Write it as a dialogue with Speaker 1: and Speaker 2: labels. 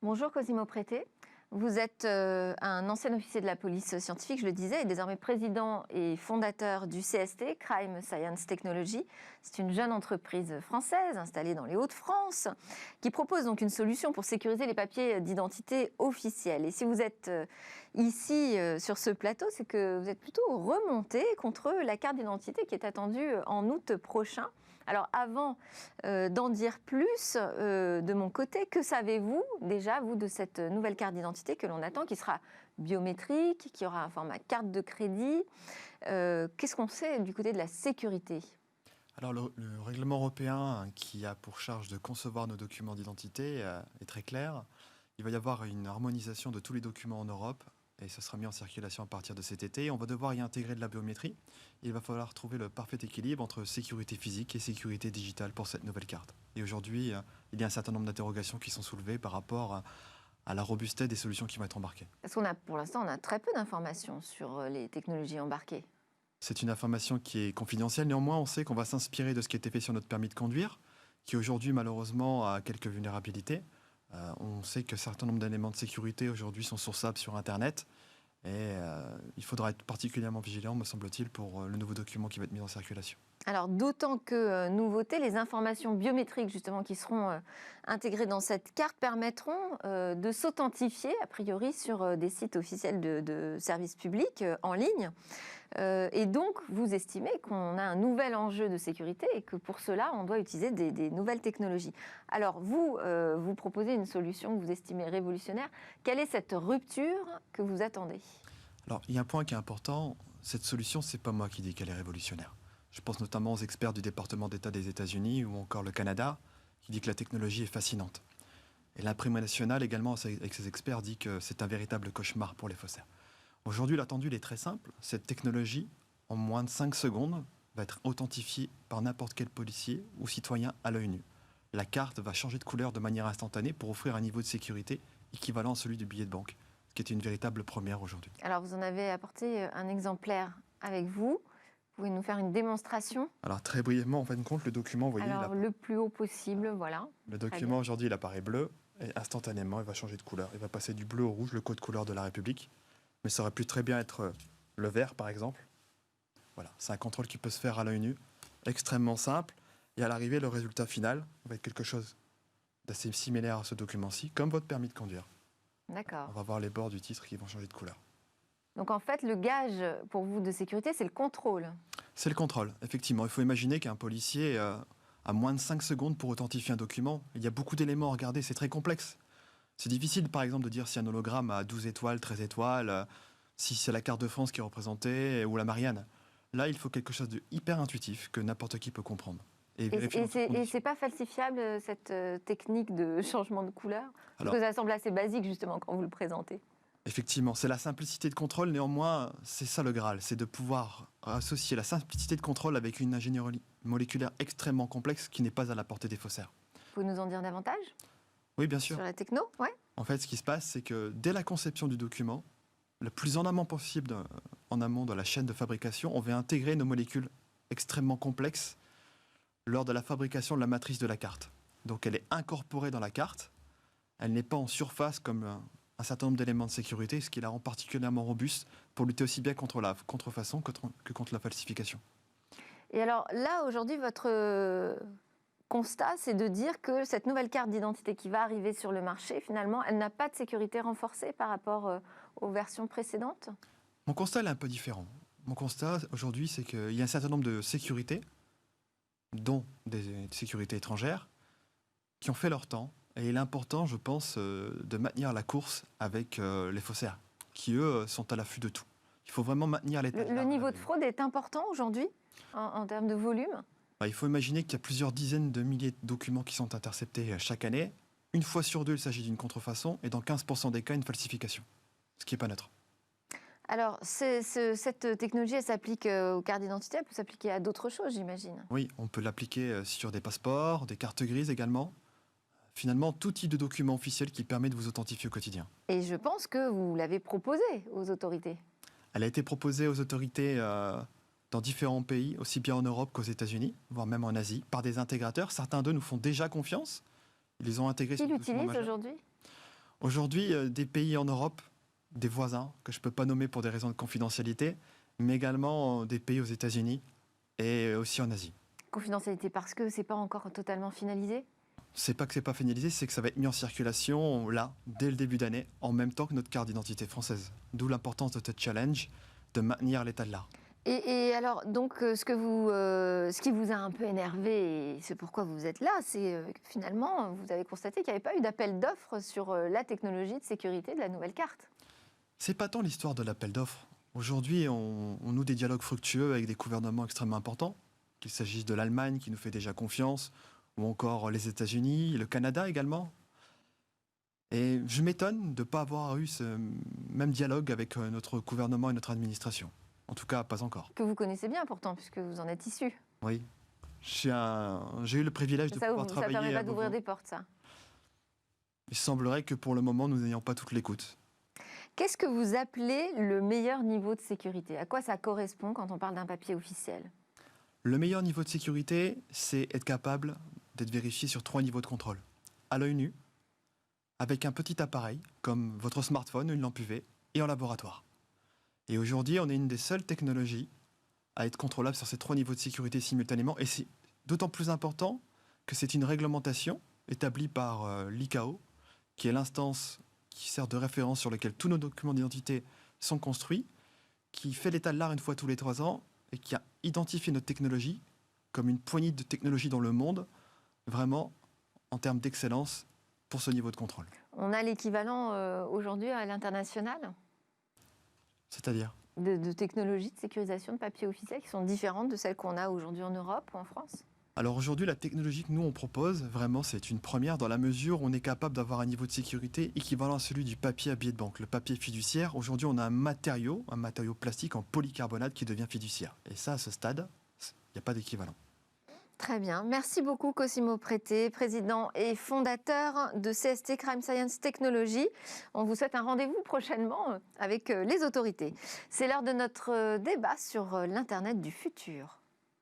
Speaker 1: Bonjour Cosimo Prété. Vous êtes un ancien officier de la police scientifique, je le disais, et désormais président et fondateur du CST, Crime Science Technology. C'est une jeune entreprise française installée dans les Hauts-de-France qui propose donc une solution pour sécuriser les papiers d'identité officiels. Et si vous êtes ici sur ce plateau, c'est que vous êtes plutôt remonté contre la carte d'identité qui est attendue en août prochain. Alors avant d'en dire plus, de mon côté, que savez-vous déjà, vous, de cette nouvelle carte d'identité que l'on attend, qui sera biométrique, qui aura un format carte de crédit? Qu'est-ce qu'on sait du côté de la sécurité?
Speaker 2: Alors le règlement européen qui a pour charge de concevoir nos documents d'identité est très clair. Il va y avoir une harmonisation de tous les documents en Europe et ça sera mis en circulation à partir de cet été. On va devoir y intégrer de la biométrie. Il va falloir trouver le parfait équilibre entre sécurité physique et sécurité digitale pour cette nouvelle carte. Et aujourd'hui, il y a un certain nombre d'interrogations qui sont soulevées par rapport à la robustesse des solutions qui vont être embarquées.
Speaker 1: Parce pour l'instant, on a très peu d'informations sur les technologies embarquées.
Speaker 2: C'est une information qui est confidentielle. Néanmoins, on sait qu'on va s'inspirer de ce qui a été fait sur notre permis de conduire, qui aujourd'hui, malheureusement, a quelques vulnérabilités. On sait que certains nombre d'éléments de sécurité aujourd'hui sont sourçables sur Internet. Et il faudra être particulièrement vigilant, me semble-t-il, pour le nouveau document qui va être mis en circulation.
Speaker 1: Alors d'autant que, nouveauté, les informations biométriques justement qui seront intégrées dans cette carte permettront de s'authentifier, a priori, sur des sites officiels de services publics en ligne. Et donc, vous estimez qu'on a un nouvel enjeu de sécurité et que pour cela, on doit utiliser des nouvelles technologies. Alors, vous proposez une solution que vous estimez révolutionnaire. Quelle est cette rupture que vous attendez?
Speaker 2: Alors, il y a un point qui est important. Cette solution, c'est pas moi qui dis qu'elle est révolutionnaire. Je pense notamment aux experts du département d'État des États-Unis ou encore le Canada, qui dit que la technologie est fascinante. Et l'imprimerie nationale également, avec ses experts, dit que c'est un véritable cauchemar pour les faussaires. Aujourd'hui, l'attendu est très simple. Cette technologie, en moins de 5 secondes, va être authentifiée par n'importe quel policier ou citoyen à l'œil nu. La carte va changer de couleur de manière instantanée pour offrir un niveau de sécurité équivalent à celui du billet de banque, ce qui est une véritable première aujourd'hui.
Speaker 1: Alors, vous en avez apporté un exemplaire avec vous. Vous pouvez nous faire une démonstration?
Speaker 2: Alors, très brièvement, en fin de compte, le document, vous voyez...
Speaker 1: Alors, le plus haut possible, voilà.
Speaker 2: Le document, aujourd'hui, il apparaît bleu et instantanément, il va changer de couleur. Il va passer du bleu au rouge, le code couleur de la République. Mais ça aurait pu très bien être le vert, par exemple. Voilà, c'est un contrôle qui peut se faire à l'œil nu, extrêmement simple. Et à l'arrivée, le résultat final va être quelque chose d'assez similaire à ce document-ci, comme votre permis de conduire.
Speaker 1: D'accord.
Speaker 2: On va voir les bords du titre qui vont changer de couleur.
Speaker 1: Donc en fait, le gage pour vous de sécurité, c'est le contrôle.
Speaker 2: C'est le contrôle, effectivement. Il faut imaginer qu'un policier a moins de 5 secondes pour authentifier un document. Il y a beaucoup d'éléments à regarder, c'est très complexe. C'est difficile, par exemple, de dire si un hologramme a 12 étoiles, 13 étoiles, si c'est la carte de France qui est représentée ou la Marianne. Là, il faut quelque chose de hyper intuitif que n'importe qui peut comprendre.
Speaker 1: Et c'est pas falsifiable, cette technique de changement de couleur? Parce que ça semble assez basique, justement, quand vous le présentez.
Speaker 2: Effectivement, c'est la simplicité de contrôle. Néanmoins, c'est ça le Graal, c'est de pouvoir associer la simplicité de contrôle avec une ingénierie moléculaire extrêmement complexe qui n'est pas à la portée des faussaires.
Speaker 1: Vous pouvez nous en dire davantage?
Speaker 2: Oui, bien sûr.
Speaker 1: Sur la techno, ouais.
Speaker 2: En fait, ce qui se passe, c'est que dès la conception du document, le plus en amont possible, en amont de la chaîne de fabrication, on va intégrer nos molécules extrêmement complexes lors de la fabrication de la matrice de la carte. Donc elle est incorporée dans la carte, elle n'est pas en surface comme un certain nombre d'éléments de sécurité, ce qui la rend particulièrement robuste pour lutter aussi bien contre la contrefaçon que contre la falsification.
Speaker 1: Et alors là, aujourd'hui, votre constat, c'est de dire que cette nouvelle carte d'identité qui va arriver sur le marché, finalement, elle n'a pas de sécurité renforcée par rapport aux versions précédentes?
Speaker 2: Mon constat est un peu différent. Mon constat, aujourd'hui, c'est qu'il y a un certain nombre de sécurités, dont des sécurités étrangères, qui ont fait leur temps. Et il est important, je pense, de maintenir la course avec les faussaires, qui, eux, sont à l'affût de tout. Il faut vraiment maintenir l'état.
Speaker 1: Le niveau de fraude est important aujourd'hui, en termes de volume?
Speaker 2: Il faut imaginer qu'il y a plusieurs dizaines de milliers de documents qui sont interceptés chaque année. Une fois sur deux, il s'agit d'une contrefaçon, et dans 15% des cas, une falsification, ce qui n'est pas neutre.
Speaker 1: Alors, cette technologie, elle s'applique aux cartes d'identité, elle peut s'appliquer à d'autres choses, j'imagine?
Speaker 2: Oui, on peut l'appliquer sur des passeports, des cartes grises également. Finalement, tout type de document officiel qui permet de vous authentifier au quotidien.
Speaker 1: Et je pense que vous l'avez proposé aux autorités.
Speaker 2: Elle a été proposée aux autorités dans différents pays, aussi bien en Europe qu'aux États-Unis, voire même en Asie, par des intégrateurs. Certains d'eux nous font déjà confiance. Ils les ont intégrés.
Speaker 1: Qui l'utilisent aujourd'hui?
Speaker 2: Aujourd'hui, des pays en Europe, des voisins, que je ne peux pas nommer pour des raisons de confidentialité, mais également des pays aux États-Unis et aussi en Asie.
Speaker 1: Confidentialité parce que c'est pas encore totalement finalisé?
Speaker 2: C'est pas que c'est pas finalisé, c'est que ça va être mis en circulation là, dès le début d'année, en même temps que notre carte d'identité française. D'où l'importance de ce challenge de maintenir l'état de l'art.
Speaker 1: Et alors, donc, ce qui vous a un peu énervé, et c'est pourquoi vous êtes là, c'est que finalement, vous avez constaté qu'il n'y avait pas eu d'appel d'offres sur la technologie de sécurité de la nouvelle carte.
Speaker 2: C'est pas tant l'histoire de l'appel d'offres. Aujourd'hui, on noue des dialogues fructueux avec des gouvernements extrêmement importants, qu'il s'agisse de l'Allemagne qui nous fait déjà confiance, ou encore les États-Unis, le Canada également. Et je m'étonne de ne pas avoir eu ce même dialogue avec notre gouvernement et notre administration. En tout cas, pas encore.
Speaker 1: Que vous connaissez bien pourtant, puisque vous en êtes issu.
Speaker 2: Oui. J'ai eu le privilège de pouvoir
Speaker 1: Ça
Speaker 2: travailler
Speaker 1: permet
Speaker 2: à
Speaker 1: pas d'ouvrir
Speaker 2: Beauvau.
Speaker 1: des portes, ça.
Speaker 2: Il semblerait que pour le moment, nous n'ayons pas toute l'écoute.
Speaker 1: Qu'est-ce que vous appelez le meilleur niveau de sécurité? À quoi ça correspond quand on parle d'un papier officiel?
Speaker 2: Le meilleur niveau de sécurité, c'est être capable d'être vérifié sur 3 niveaux de contrôle. À l'œil nu, avec un petit appareil, comme votre smartphone ou une lampe UV, et en laboratoire. Et aujourd'hui, on est une des seules technologies à être contrôlable sur ces 3 niveaux de sécurité simultanément. Et c'est d'autant plus important que c'est une réglementation établie par l'ICAO, qui est l'instance qui sert de référence sur laquelle tous nos documents d'identité sont construits, qui fait l'état de l'art une fois tous les 3 ans et qui a identifié notre technologie comme une poignée de technologies dans le monde, vraiment en termes d'excellence pour ce niveau de contrôle.
Speaker 1: On a l'équivalent aujourd'hui à l'international
Speaker 2: C'est-à-dire
Speaker 1: de technologies de sécurisation de papier officiel qui sont différentes de celles qu'on a aujourd'hui en Europe ou en France?
Speaker 2: Alors aujourd'hui, la technologie que nous on propose, vraiment, c'est une première dans la mesure où on est capable d'avoir un niveau de sécurité équivalent à celui du papier à billet de banque, le papier fiduciaire. Aujourd'hui, on a un matériau plastique en polycarbonate qui devient fiduciaire. Et ça, à ce stade, il n'y a pas d'équivalent.
Speaker 1: Très bien. Merci beaucoup, Cosimo Prété, président et fondateur de CST Crime Science Technology. On vous souhaite un rendez-vous prochainement avec les autorités. C'est l'heure de notre débat sur l'Internet du futur.